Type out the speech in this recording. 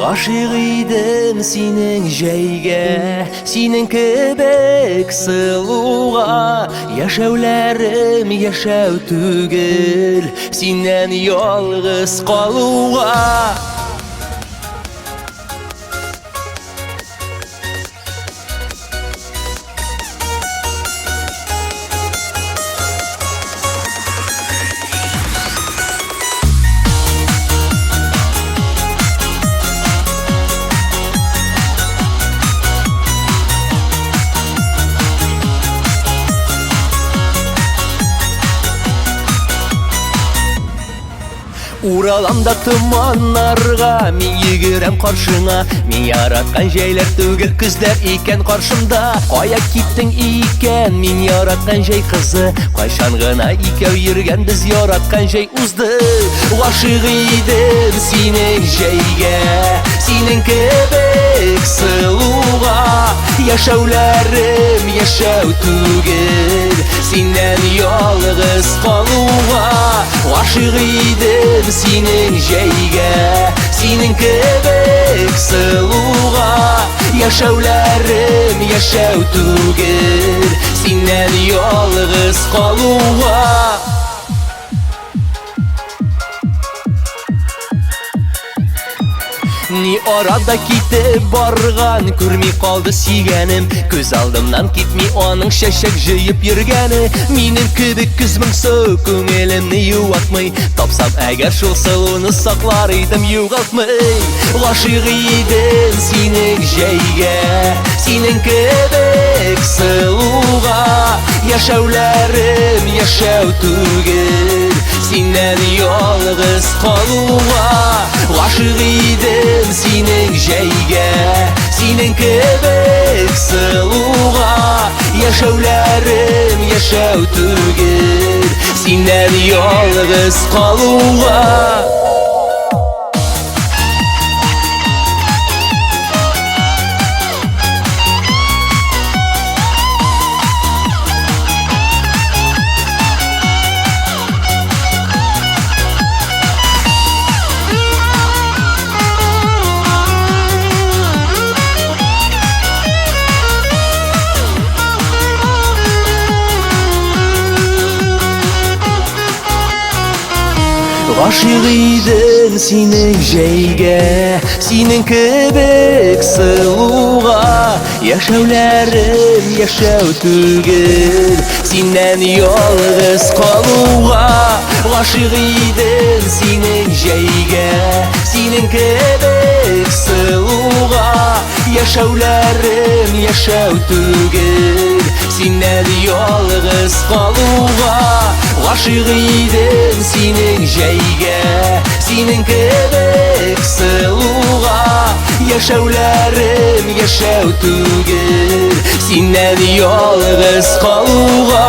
Гашык идем синең җәйгә, синең кебек сылуга. Яшәүләрем яшәү түгел, синнән ялгыз калуга. Ураламда тыманнарга, мин йөгерәм каршыңа. Мин яраткан җәйләр түгел, күзләр икән каршымда. Кая киттең икән, мин яраткан җәй кызы? Кайчан гына икәү йөргән без яраткан җәй узды. Гашык идем синең җәйгә, синең кебек сылуга. Яшәүләрем яшәү түгел, синнән ялгыз калуга. Гашык идем синең җәйгә, синең кебек сылуга. Яшәүләрем яшәү түгел, синнән ялгыз калуга. Ни арада китеп барган, күрми калды сөйгәнем. Күз алдымнан китми аның чәчәк җыеп йөргәне. Минем кебек күз моңсу күңелемне юатмый. Тапсам әгәр шул сылуны саклар идем югалтмый. Гашык идем синең җәйгә, синең кебек сылуга. Яшәүләрем яшәү түгел, синнән ялгыз калуга. Гашык идем синең җәйгә, синең кебек сылуга. Яшәүләрем яшәү түгел, синнән ялгыз калуга. Гашык идем синең җәйгә, синең кебек сылуга. Яшәүләрем яшәү түгел, синнән ялгыз калуга. Гашык идем синең җәйгә, синең кебек сылуга. Яшәүләрем яшәү түгел, синнән ялгыз калуга. Гашык идем синең җәйгә, синең кебек сылуга. Яшәүләрем яшәү түгел, синнән ялгыз калуга.